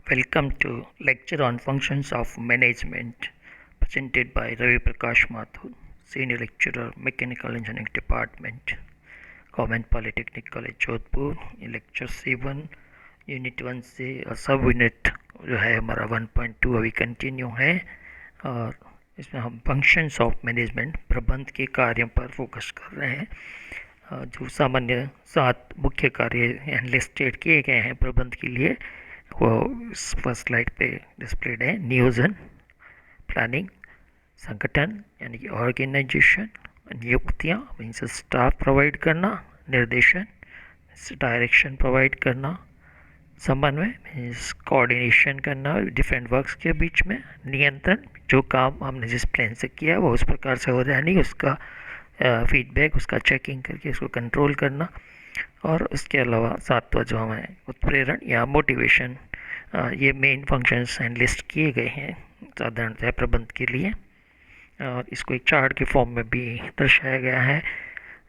Welcome to lecture on functions of management presented by Ravi Prakash Mathur, Senior Lecturer, Mechanical Engineering Department, Government Polytechnic College Jodhpur. ये lecture C1 unit 1 से सब unit जो है हमारा 1.2 अभी continue है और इसमें हम फंक्शंस ऑफ मैनेजमेंट प्रबंध के कार्यों पर फोकस कर रहे हैं। जो सामान्य 7 मुख्य कार्य लिस्टेड किए गए हैं प्रबंध के लिए वो इस फर्स्ट स्लाइड पे डिस्प्लेड है। नियोजन, प्लानिंग, संगठन यानी कि ऑर्गेनाइजेशन, नियुक्तियाँ मीन्स स्टाफ प्रोवाइड करना, निर्देशन डायरेक्शन प्रोवाइड करना, समन्वय मीन्स कोऑर्डिनेशन करना डिफरेंट वर्क्स के बीच में, नियंत्रण जो काम हमने जिस प्लान से किया वो उस प्रकार से हो जाए नहीं उसका फीडबैक उसका चेकिंग करके उसको कंट्रोल करना, और उसके अलावा 7वां जो हमें उत्प्रेरण या मोटिवेशन, ये मेन फंक्शंस एंड लिस्ट किए गए हैं साधारणतः प्रबंध के लिए और इसको एक चार्ट के फॉर्म में भी दर्शाया गया है।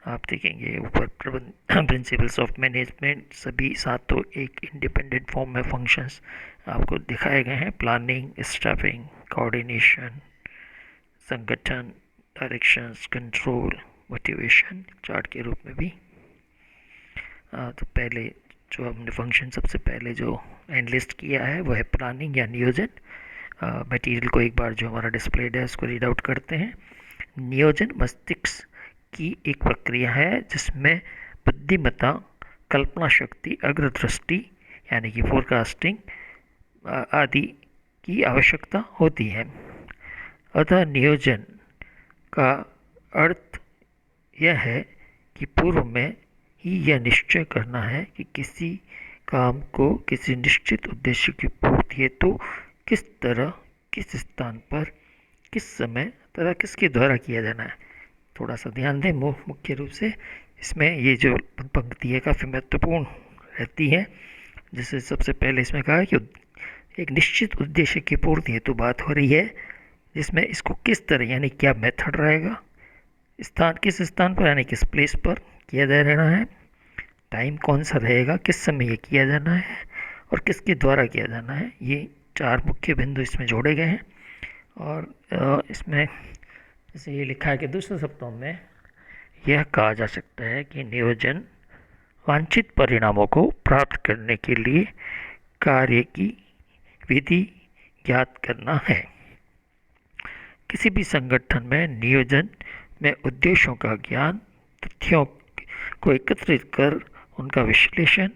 आप देखेंगे ऊपर प्रबंध प्रिंसिपल्स ऑफ मैनेजमेंट सभी 7 एक इंडिपेंडेंट फॉर्म में फंक्शंस आपको दिखाए गए हैं। प्लानिंग, स्टाफिंग, कोऑर्डिनेशन, संगठन, डायरेक्शंस, कंट्रोल, मोटिवेशन चार्ट के रूप में भी। तो पहले जो हमने फंक्शन सबसे पहले जो एनलिस्ट किया है वो है प्लानिंग या नियोजन। मटेरियल को एक बार जो हमारा डिस्प्लेड है उसको रीड आउट करते हैं। नियोजन मस्तिष्क की एक प्रक्रिया है जिसमें बुद्धिमत्ता, कल्पना शक्ति, अग्रदृष्टि यानी कि फोरकास्टिंग आदि की आवश्यकता होती है। अतः नियोजन का अर्थ यह है कि पूर्व में ही यह निश्चय करना है कि किसी काम को किसी निश्चित उद्देश्य की पूर्ति हेतु किस तरह, किस स्थान पर, किस समय तथा किसके द्वारा किया जाना है। थोड़ा सा ध्यान दें, मुख्य रूप से इसमें ये जो पंक्ति है काफ़ी महत्वपूर्ण रहती है। जिससे सबसे पहले इसमें कहा कि एक निश्चित उद्देश्य की पूर्ति हेतु बात हो रही है, जिसमें इसको किस तरह यानी क्या मेथड रहेगा, स्थान किस स्थान पर यानी किस प्लेस पर किया जा रहा है, टाइम कौन सा रहेगा, किस समय ये किया जाना है और किसके द्वारा किया जाना है। ये 4 मुख्य बिंदु इसमें जोड़े गए हैं। और इसमें जैसे ये लिखा है कि दूसरे शब्दों में यह कहा जा सकता है कि नियोजन वांछित परिणामों को प्राप्त करने के लिए कार्य की विधि ज्ञात करना है। किसी भी संगठन में नियोजन में उद्देश्यों का ज्ञान, तथ्यों को एकत्रित कर उनका विश्लेषण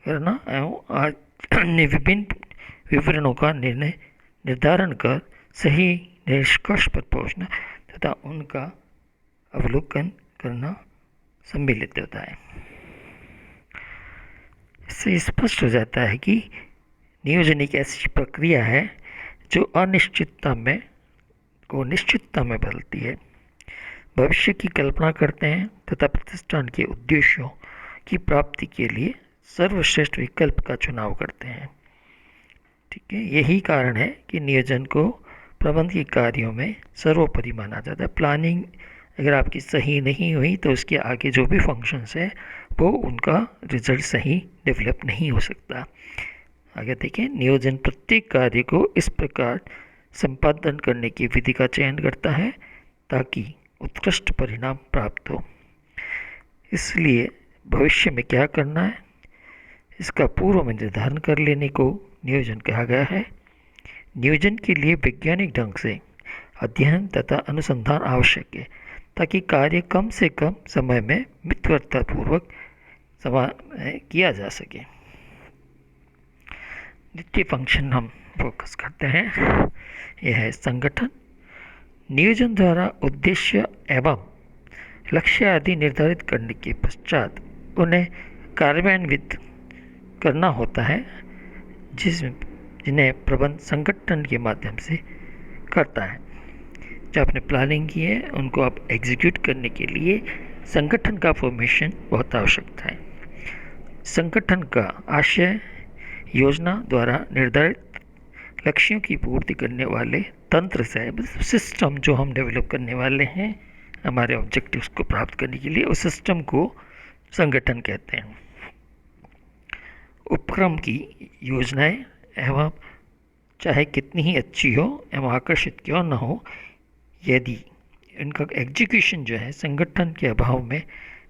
करना एवं अन्य विभिन्न विवरणों का निर्धारण कर सही निष्कर्ष पर पहुंचना तथा उनका अवलोकन करना सम्मिलित होता है। इससे स्पष्ट हो जाता है कि नियोजन एक ऐसी प्रक्रिया है जो अनिश्चितता में को निश्चितता में बदलती है, भविष्य की कल्पना करते हैं तथा प्रतिष्ठान के उद्देश्यों की प्राप्ति के लिए सर्वश्रेष्ठ विकल्प का चुनाव करते हैं। ठीक है, यही कारण है कि नियोजन को प्रबंध के कार्यों में सर्वोपरि माना जाता है। प्लानिंग अगर आपकी सही नहीं हुई तो उसके आगे जो भी फंक्शंस है वो उनका रिजल्ट सही डेवलप नहीं हो सकता। आगे देखें, नियोजन प्रत्येक कार्य को इस प्रकार संपादन करने की विधि का चयन करता है ताकि उत्कृष्ट परिणाम प्राप्त हो। इसलिए भविष्य में क्या करना है इसका पूर्व में निर्धारण कर लेने को नियोजन कहा गया है। नियोजन के लिए वैज्ञानिक ढंग से अध्ययन तथा अनुसंधान आवश्यक है ताकि कार्य कम से कम समय में मितव्ययतापूर्वक किया जा सके। द्वितीय फंक्शन हम फोकस करते हैं, यह है संगठन। नियोजन द्वारा उद्देश्य एवं लक्ष्य आदि निर्धारित करने के पश्चात उन्हें कार्यान्वित करना होता है, जिन्हें प्रबंध संगठन के माध्यम से करता है। जो आपने प्लानिंग की है उनको आप एग्जीक्यूट करने के लिए संगठन का फॉर्मेशन बहुत आवश्यकता है। संगठन का आशय योजना द्वारा निर्धारित लक्ष्यों की पूर्ति करने वाले तंत्र से सिस्टम जो हम डेवलप करने वाले हैं हमारे ऑब्जेक्टिव्स को प्राप्त करने के लिए, उस सिस्टम को संगठन कहते हैं। उपक्रम की योजनाएं एवं चाहे कितनी ही अच्छी हो एवं आकर्षित क्यों न हो, यदि इनका एग्जीक्यूशन जो है संगठन के अभाव में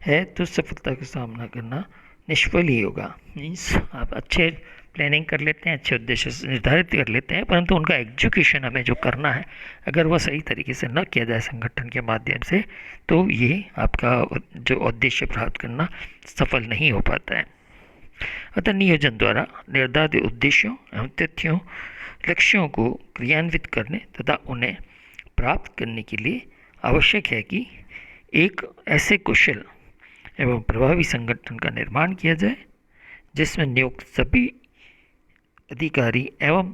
है तो सफलता का सामना करना निष्फल ही होगा। मीन्स आप अच्छे प्लानिंग कर लेते हैं, अच्छे उद्देश्य निर्धारित कर लेते हैं, परंतु उनका एग्जीक्यूशन हमें जो करना है अगर वह सही तरीके से न किया जाए संगठन के माध्यम से, तो ये आपका जो उद्देश्य प्राप्त करना सफल नहीं हो पाता है। अतः नियोजन द्वारा निर्धारित उद्देश्यों एवं तथ्यों लक्ष्यों को क्रियान्वित करने तथा उन्हें प्राप्त करने के लिए आवश्यक है कि एक ऐसे कुशल एवं प्रभावी संगठन का निर्माण किया जाए जिसमें नियुक्त सभी अधिकारी एवं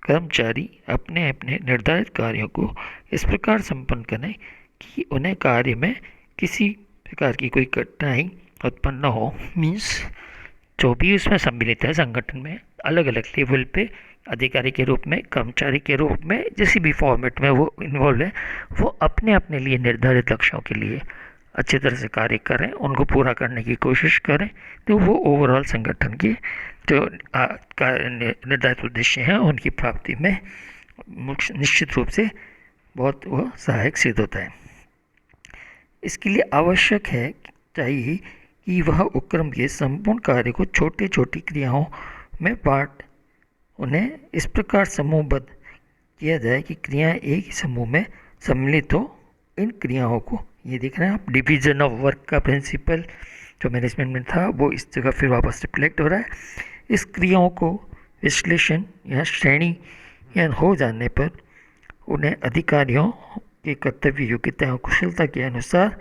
कर्मचारी अपने अपने निर्धारित कार्यों को इस प्रकार संपन्न करें कि उन्हें कार्य में किसी प्रकार की कोई कठिनाई उत्पन्न न हो। मीन्स जो भी उसमें सम्मिलित है संगठन में अलग अलग लेवल पे अधिकारी के रूप में, कर्मचारी के रूप में, जिस भी फॉर्मेट में वो इन्वॉल्व है, वो अपने अपने लिए निर्धारित लक्ष्यों के लिए अच्छी तरह से कार्य करें, उनको पूरा करने की कोशिश करें, तो वो ओवरऑल संगठन की जो निर्धारित उद्देश्य हैं उनकी प्राप्ति में निश्चित रूप से बहुत वह सहायक सिद्ध होता है। इसके लिए आवश्यक है चाहिए कि वह उपक्रम के संपूर्ण कार्य को छोटी छोटी क्रियाओं में बांट उन्हें इस प्रकार समूहबद्ध किया जाए कि क्रियाएं एक ही समूह में सम्मिलित हो। इन क्रियाओं को ये देख रहे हैं आप, डिवीजन ऑफ वर्क का प्रिंसिपल जो मैनेजमेंट में था वो इस जगह फिर वापस रिफ्लेक्ट हो रहा है। इस क्रियाओं को विश्लेषण या श्रेणी या हो जाने पर उन्हें अधिकारियों के कर्तव्य योग्यता और कुशलता के अनुसार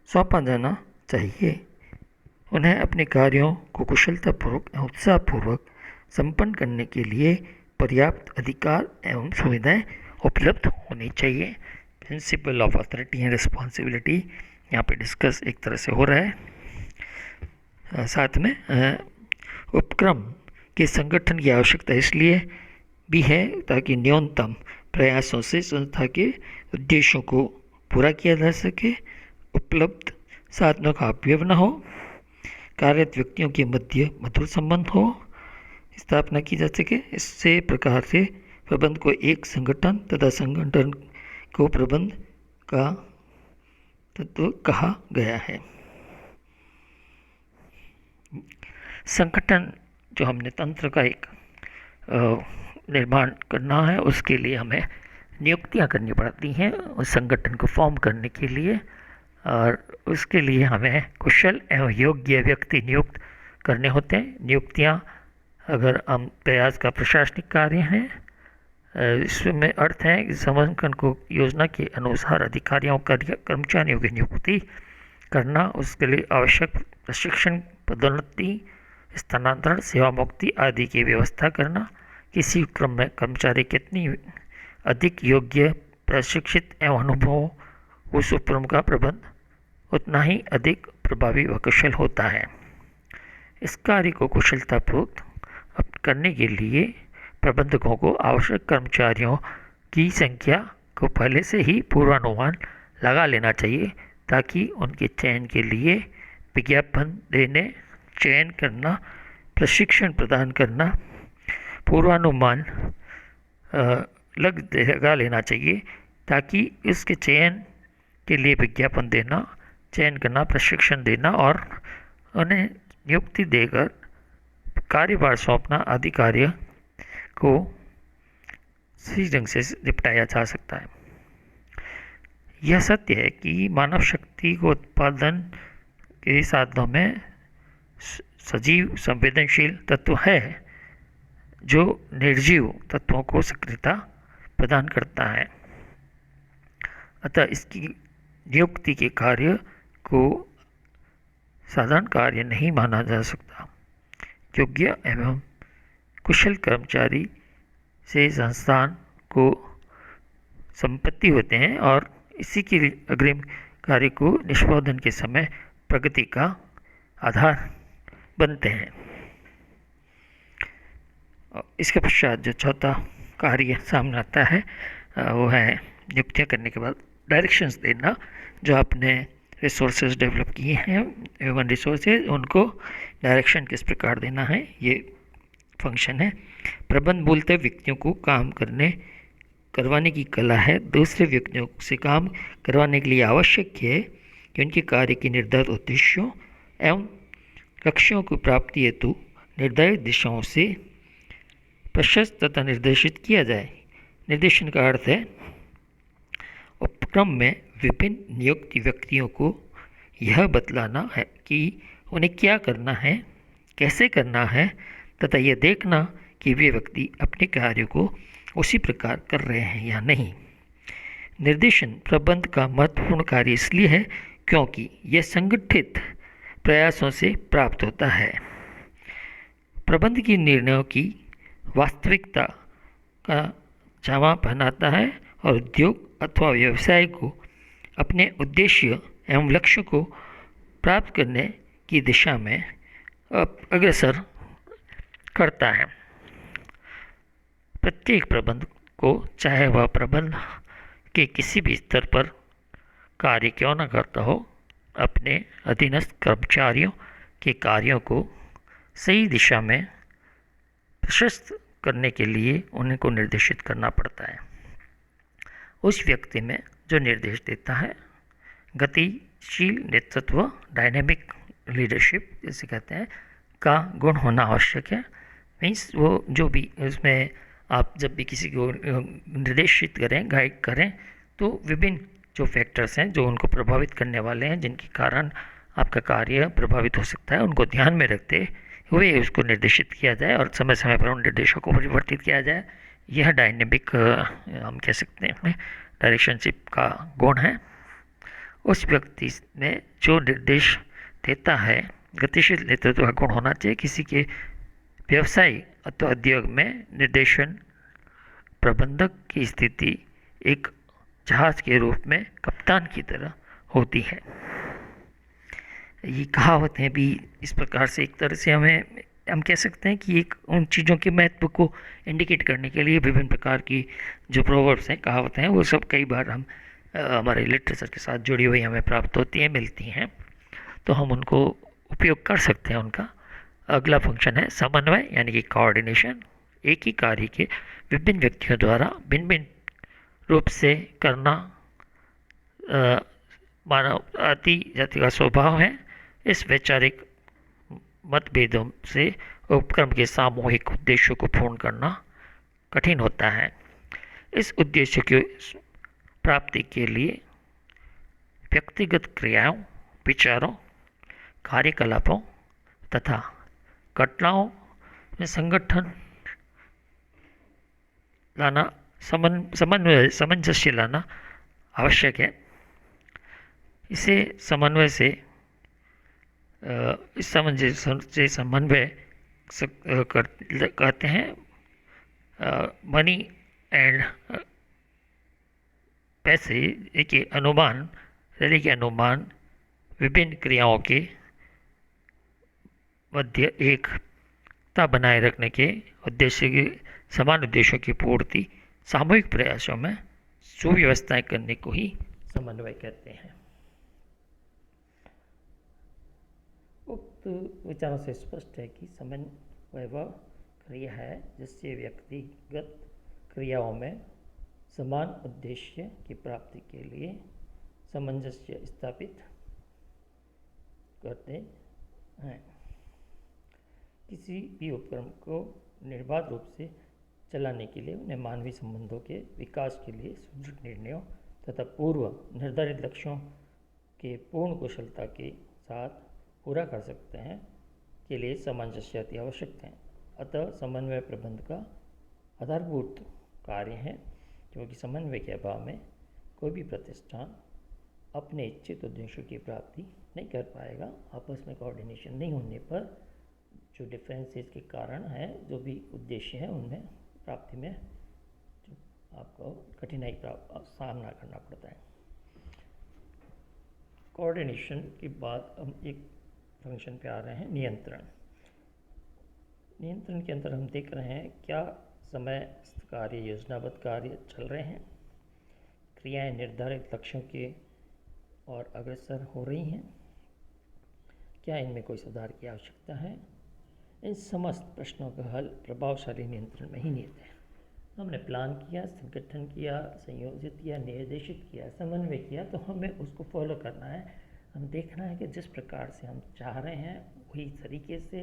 सौंपा जाना चाहिए। उन्हें अपने कार्यों को कुशलतापूर्वक एवं उत्साहपूर्वक संपन्न करने के लिए पर्याप्त अधिकार एवं सुविधाएं उपलब्ध होनी चाहिए। Principle of authority and responsibility यहाँ पे डिस्कस एक तरह से हो रहा है। साथ में उपक्रम के संगठन की आवश्यकता इसलिए भी है ताकि न्यूनतम प्रयासों से संस्था के उद्देश्यों को पूरा किया जा सके, उपलब्ध साधनों का अपव्यय न हो, कार्यरत व्यक्तियों के मध्य मधुर संबंध हो, स्थापना की जा सके। इससे प्रकार से प्रबंध को एक संगठन तथा संगठन को प्रबंध का तत्व कहा गया है। संगठन जो हमने तंत्र का एक निर्माण करना है उसके लिए हमें नियुक्तियां करनी पड़ती हैं उस संगठन को फॉर्म करने के लिए, और उसके लिए हमें कुशल एवं योग्य व्यक्ति नियुक्त करने होते हैं। नियुक्तियां अगर हम प्रयास का प्रशासनिक कार्य है, इसमें अर्थ है कि संगठन को योजना के अनुसार अधिकारियों कर्मचारियों की नियुक्ति करना, उसके लिए आवश्यक प्रशिक्षण, पदोन्नति, स्थानांतरण, सेवा मुक्ति आदि की व्यवस्था करना, किसी क्रम में कर्मचारी कितनी अधिक योग्य, प्रशिक्षित एवं अनुभव उस उपक्रम का प्रबंध उतना ही अधिक प्रभावी व कुशल होता है। इस कार्य को कुशलतापूर्वक करने के लिए प्रबंधकों को आवश्यक कर्मचारियों की संख्या को पहले से ही पूर्वानुमान लगा लेना चाहिए ताकि उनके चयन के लिए विज्ञापन देने, चयन करना, प्रशिक्षण प्रदान करना, पूर्वानुमान लगा लेना चाहिए ताकि इसके चयन के लिए विज्ञापन देना, चयन करना, प्रशिक्षण देना और उन्हें नियुक्ति देकर कार्यभार सौंपना आदि कार्य को सही ढंग से निपटाया जा सकता है। यह सत्य है कि मानव शक्ति को उत्पादन के साधनों में सजीव संवेदनशील तत्व है जो निर्जीव तत्वों को सक्रियता प्रदान करता है। अतः इसकी नियुक्ति के कार्य को साधारण कार्य नहीं माना जा सकता। योग्य एवं कुशल कर्मचारी से संस्थान को संपत्ति होते हैं और इसी के अग्रिम कार्य को निष्पादन के समय प्रगति का आधार बनते हैं। इसके पश्चात जो चौथा कार्य सामने आता है वो है नियुक्तियां करने के बाद डायरेक्शंस देना। जो आपने रिसोर्सेज डेवलप किए हैं, ह्यूमन रिसोर्सेज, उनको डायरेक्शन किस प्रकार देना है, ये फंक्शन है। प्रबंध बोलते व्यक्तियों को काम करवाने की कला है। दूसरे व्यक्तियों से काम करवाने के लिए आवश्यक है कि उनके कार्य के निर्धारित उद्देश्यों एवं लक्ष्यों की प्राप्ति हेतु निर्धारित दिशाओं से प्रशस्त तथा निर्देशित किया जाए। निर्देशन का अर्थ है उपक्रम में विभिन्न नियुक्त व्यक्तियों को यह बतलाना है कि उन्हें क्या करना है, कैसे करना है तथा यह देखना कि वे व्यक्ति अपने कार्य को उसी प्रकार कर रहे हैं या नहीं। निर्देशन प्रबंध का महत्वपूर्ण कार्य इसलिए है क्योंकि यह संगठित प्रयासों से प्राप्त होता है। प्रबंध की निर्णयों की वास्तविकता का जामा पहनाता है और उद्योग अथवा व्यवसाय को अपने उद्देश्य एवं लक्ष्य को प्राप्त करने की दिशा में अग्रसर करता है। प्रत्येक प्रबंध को, चाहे वह प्रबंध के किसी भी स्तर पर कार्य क्यों न करता हो, अपने अधीनस्थ कर्मचारियों के कार्यों को सही दिशा में प्रशस्त करने के लिए उन्हें को निर्देशित करना पड़ता है। उस व्यक्ति में जो निर्देश देता है गतिशील नेतृत्व, डायनेमिक लीडरशिप जिसे कहते हैं, का गुण होना आवश्यक है। मीन्स वो जो भी उसमें आप जब भी किसी को निर्देशित करें, गाइड करें, तो विभिन्न जो फैक्टर्स हैं जो उनको प्रभावित करने वाले हैं, जिनके कारण आपका कार्य प्रभावित हो सकता है, उनको ध्यान में रखते हुए उसको निर्देशित किया जाए और समय समय पर उन निर्देशों को परिवर्तित किया जाए। यह डायनेमिक हम कह सकते हैं डायरेक्शनशिप का गुण है। उस व्यक्ति में जो निर्देश देता है गतिशील नेतृत्व का गुण होना चाहिए। किसी के व्यवसाय अथवा उद्योग में निर्देशन प्रबंधक की स्थिति एक जहाज के रूप में कप्तान की तरह होती है। ये कहावतें भी इस प्रकार से एक तरह से हम कह सकते हैं कि एक उन चीज़ों के महत्व को इंडिकेट करने के लिए विभिन्न प्रकार की जो प्रोवर्ब्स हैं, कहावतें हैं, वो सब कई बार हम हमारे लिटरेचर के साथ जुड़ी हुई हमें प्राप्त होती हैं, मिलती हैं, तो हम उनको उपयोग कर सकते हैं। उनका अगला फंक्शन है समन्वय, यानी कि कोऑर्डिनेशन। एक ही कार्य के विभिन्न व्यक्तियों द्वारा भिन्न भिन्न रूप से करना मानव जाति का स्वभाव है। इस वैचारिक मतभेदों से उपक्रम के सामूहिक उद्देश्यों को पूर्ण करना कठिन होता है। इस उद्देश्य की प्राप्ति के लिए व्यक्तिगत क्रियाओं, विचारों, कार्यकलापों तथा घटनाओं में संगठन लाना, सामंजस्य लाना आवश्यक है। इसे समन्वय से इस सामंजस्य से समन्वय कहते हैं। मनी एंड पैसे के अनुमान, रैली के अनुमान विभिन्न क्रियाओं के मध्य एकता बनाए रखने के उद्देश्य की, समान उद्देश्यों की पूर्ति सामूहिक प्रयासों में सुव्यवस्थाएं करने को ही समन्वय कहते हैं। उक्त विचारों से स्पष्ट है कि समन्वय वह क्रिया है जिससे व्यक्तिगत क्रियाओं में समान उद्देश्य की प्राप्ति के लिए सामंजस्य स्थापित करते हैं। किसी भी उपक्रम को निर्बाध रूप से चलाने के लिए उन्हें मानवीय संबंधों के विकास के लिए सुदृढ़ निर्णयों तथा पूर्व निर्धारित लक्ष्यों के पूर्ण कुशलता के साथ पूरा कर सकते हैं के लिए सामंजस्य अति आवश्यक है। अतः समन्वय प्रबंध का आधारभूत कार्य है, क्योंकि समन्वय के अभाव में कोई भी प्रतिष्ठान अपने इच्छित उद्देश्यों की प्राप्ति नहीं कर पाएगा। आपस में कोऑर्डिनेशन नहीं होने पर जो डिफरेंसेस के कारण है, जो भी उद्देश्य है, उनमें प्राप्ति में जो आपको कठिनाई का सामना करना पड़ता है। कोऑर्डिनेशन के बाद हम एक फंक्शन पे आ रहे हैं, नियंत्रण। नियंत्रण के अंदर हम देख रहे हैं क्या समय कार्य, योजनाबद्ध कार्य चल रहे हैं, क्रियाएं निर्धारित लक्ष्यों के और अग्रसर हो रही हैं, क्या इनमें कोई सुधार की आवश्यकता है, इन समस्त प्रश्नों का हल प्रभावशाली नियंत्रण में ही निहित है। हमने प्लान किया, संगठन किया, संयोजित किया, निर्देशित किया, समन्वय किया, तो हमें उसको फॉलो करना है। हमें देखना है कि जिस प्रकार से हम चाह रहे हैं वही तरीके से,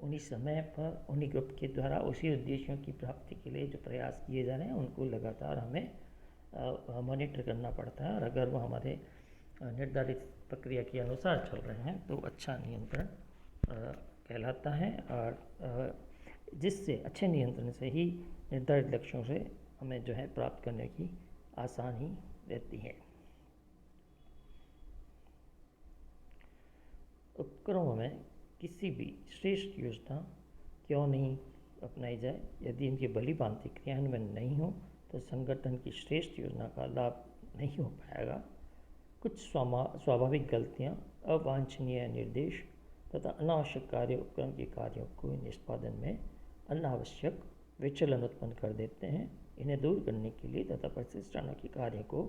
उन्हीं समय पर, उन्हीं ग्रुप के द्वारा उसी उद्देश्यों की प्राप्ति के लिए जो प्रयास किए जा रहे हैं उनको लगातार हमें मॉनिटर करना पड़ता है। और अगर वो हमारे निर्धारित प्रक्रिया के अनुसार चल रहे हैं तो अच्छा नियंत्रण कहलाता है। और जिससे अच्छे नियंत्रण से ही निर्धारित लक्ष्यों से हमें जो है प्राप्त करने की आसानी रहती है। उपक्रमों में किसी भी श्रेष्ठ योजना क्यों नहीं अपनाई जाए, यदि इनकी भली भांति क्रियान्वयन नहीं हो तो संगठन की श्रेष्ठ योजना का लाभ नहीं हो पाएगा। कुछ स्वाभाविक गलतियां, अवांछनीय निर्देश तथा अनावश्यक कार्य उपक्रम के कार्यों को निष्पादन में अनावश्यक विचलन उत्पन्न कर देते हैं। इन्हें दूर करने के लिए तथा प्रतिष्ठानों के कार्य को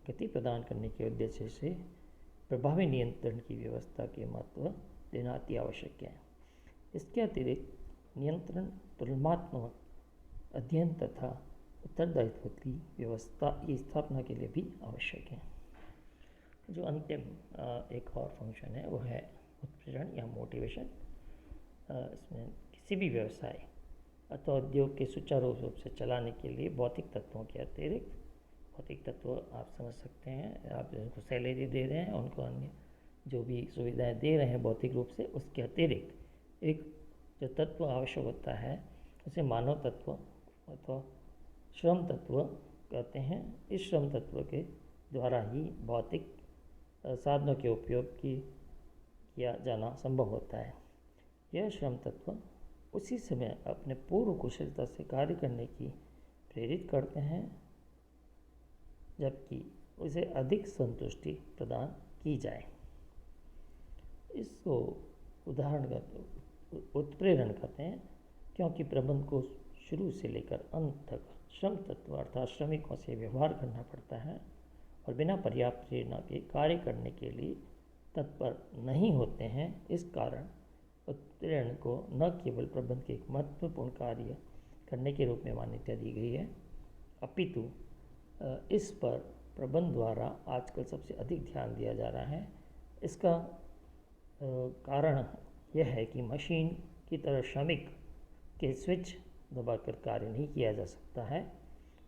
गति प्रदान करने के उद्देश्य से प्रभावी नियंत्रण की व्यवस्था के महत्व देना अति आवश्यक है। इसके अतिरिक्त नियंत्रण तुलनात्मक अध्ययन तथा उत्तरदायित्व की व्यवस्था की स्थापना के लिए भी आवश्यक है। जो अंतिम एक और फंक्शन है वो है उत्प्रेरण या मोटिवेशन। इसमें किसी भी व्यवसाय अथवा उद्योग के सुचारू रूप से चलाने के लिए भौतिक तत्वों के अतिरिक्त, भौतिक तत्व आप समझ सकते हैं, आप जिनको सैलरी दे रहे हैं, उनको अन्य जो भी सुविधाएं दे रहे हैं भौतिक रूप से, उसके अतिरिक्त एक जो तत्व आवश्यक होता है उसे मानव तत्व अथवा श्रम तत्व कहते हैं। इस श्रम तत्व के द्वारा ही भौतिक साधनों के उपयोग किया जाना संभव होता है। यह श्रम तत्व उसी समय अपने पूर्व कुशलता से कार्य करने की प्रेरित करते हैं, जबकि उसे अधिक संतुष्टि प्रदान की जाए। इसको उदाहरण उत्प्रेरण कहते हैं, क्योंकि प्रबंध को शुरू से लेकर अंत तक श्रम तत्व अर्थात श्रमिकों से व्यवहार करना पड़ता है और बिना पर्याप्त प्रेरणा के कार्य करने के लिए तत्पर नहीं होते हैं। इस कारण उत्प्रेरण को न केवल प्रबंध के एक महत्वपूर्ण कार्य करने के रूप में मान्यता दी गई है, अपितु इस पर प्रबंध द्वारा आजकल सबसे अधिक ध्यान दिया जा रहा है। इसका कारण यह है कि मशीन की तरह श्रमिक के स्विच दबाकर कार्य नहीं किया जा सकता है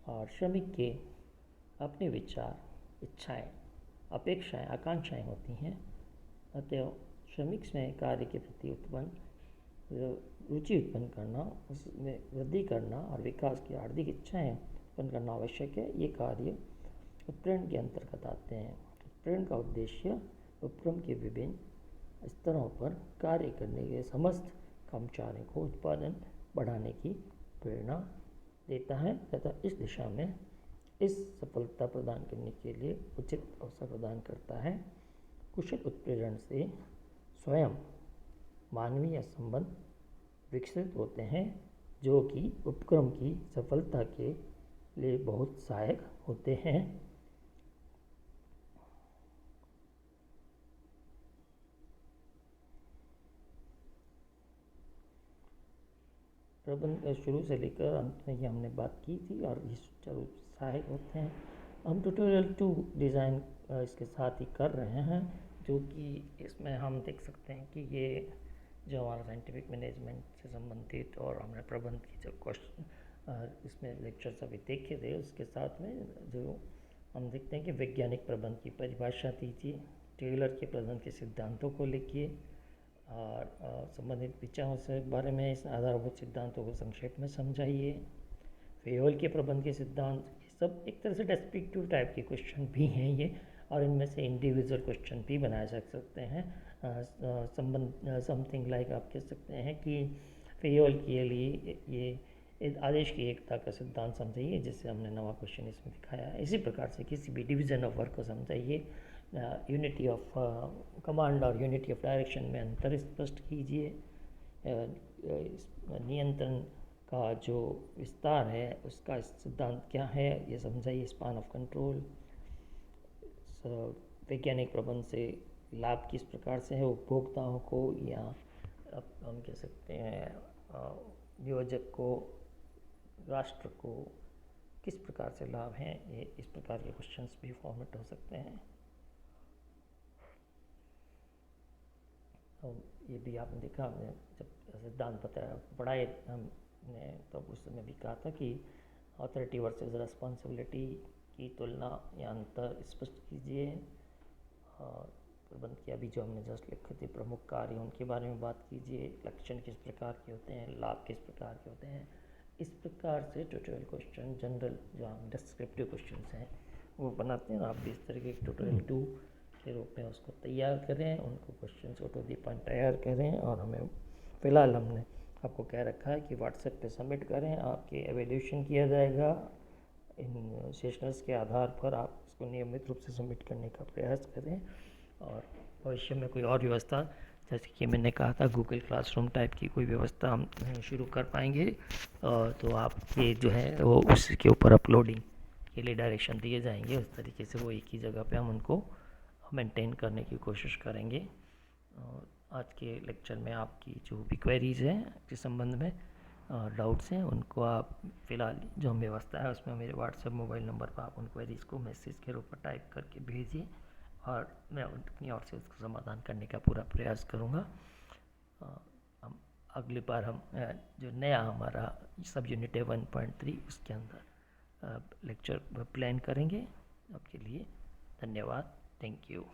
और श्रमिक के अपने विचार, इच्छाएं, अपेक्षाएं, आकांक्षाएं होती हैं। अतः श्रमिक में कार्य के प्रति रुचि उत्पन्न करना, उसमें वृद्धि करना और विकास की हार्दिक इच्छाएं उत्पन्न करना आवश्यक है। ये कार्य उत्प्रेरण के अंतर्गत आते हैं। उत्प्रेरण का उद्देश्य उपक्रम के विभिन्न स्तरों पर कार्य करने के समस्त कर्मचारियों को उत्पादन बढ़ाने की प्रेरणा देता है तथा इस दिशा में इस सफलता प्रदान करने के लिए उचित अवसर प्रदान करता है। कुशल उत्प्रेरण से स्वयं मानवीय संबंध विकसित होते हैं जो कि उपक्रम की सफलता के लिए बहुत सहायक होते हैं। प्रबंध शुरू से लेकर अंत में ही हमने बात की थी और ये सुचारू सहायक होते हैं। हम ट्यूटोरियल 2 डिज़ाइन इसके साथ ही कर रहे हैं, जो कि इसमें हम देख सकते हैं कि ये जो हमारा साइंटिफिक मैनेजमेंट से संबंधित और हमने प्रबंध की जो क्वेश्चन इसमें लेक्चर्स अभी देखे थे, उसके साथ में जो हम देखते हैं कि वैज्ञानिक प्रबंध की परिभाषा दीजिए, टेलर के प्रबंध के सिद्धांतों को लिखिए और संबंधित विचारों से बारे में इस आधारभूत सिद्धांतों को संक्षेप में समझाइए। फेयोल के प्रबंध के सिद्धांत, ये सब एक तरह से डेस्क्रिप्टिव टाइप के क्वेश्चन भी हैं ये, और इनमें से इंडिविजुअल क्वेश्चन भी बनाए जा सकते हैं। समथिंग लाइक आप कह सकते हैं कि फेयोल के लिए ये आदेश की एकता का सिद्धांत समझाइए, जिससे हमने नवा क्वेश्चन इसमें दिखाया है। इसी प्रकार से किसी भी डिवीज़न ऑफ वर्क को समझाइए, यूनिटी ऑफ कमांड और यूनिटी ऑफ डायरेक्शन में अंतर स्पष्ट कीजिए, नियंत्रण का जो विस्तार है उसका सिद्धांत क्या है ये समझाइए, स्पान ऑफ कंट्रोल, वैज्ञानिक प्रबंध से लाभ किस प्रकार से है उपभोक्ताओं को या अब हम कह सकते हैं नियोजक को, राष्ट्र को किस प्रकार से लाभ हैं, ये इस प्रकार के क्वेश्चंस भी फॉर्मेट हो सकते हैं। और ये भी आपने देखा, हमने जब सिद्धांत बताया पढ़ाए हमने, तब उस समय भी कहा था कि अथॉरिटी वर्सेस रिस्पॉन्सिबिलिटी की तुलना या अंतर स्पष्ट कीजिए। प्रबंध की अभी जो हमने जस्ट लिखे थे प्रमुख कार्य, उनके बारे में बात कीजिए। लक्षण किस प्रकार के होते हैं, लाभ किस प्रकार के होते हैं। इस प्रकार से ट्यूटोरियल क्वेश्चन जनरल जो हम डिस्क्रिप्टिव क्वेश्चन हैं वो बनाते हैं। आप भी इस तरह के ट्यूटोरियल 2 के रूप में उसको तैयार करें, उनको क्वेश्चन को टू दी पॉइंट तैयार करें। और हमें फ़िलहाल हमने आपको कह रखा है कि व्हाट्सएप पे सबमिट करें, आपके एवेल्यूशन किया जाएगा। इन सेशनल्स के आधार पर आप इसको नियमित रूप से सबमिट करने का प्रयास करें। और भविष्य में कोई और व्यवस्था, जैसे कि मैंने कहा था गूगल क्लासरूम टाइप की कोई व्यवस्था हम शुरू कर पाएंगे, तो आप ये जो है वो उसके ऊपर अपलोडिंग के लिए डायरेक्शन दिए जाएंगे। उस तरीके से वो एक ही जगह पे हम उनको मेंटेन करने की कोशिश करेंगे। और आज के लेक्चर में आपकी जो भी क्वेरीज़ हैं इस संबंध में डाउट्स हैं, उनको आप फ़िलहाल जो हम व्यवस्था है उसमें मेरे व्हाट्सएप मोबाइल नंबर पर आप उन क्वेरीज़ को मैसेज के रूप में टाइप करके भेजिए और मैं अपनी ओर से उसका समाधान करने का पूरा प्रयास करूँगा। हम अगली बार हम जो नया हमारा सब यूनिट है 1.3 उसके अंदर लेक्चर प्लान करेंगे। आपके लिए धन्यवाद। Thank you.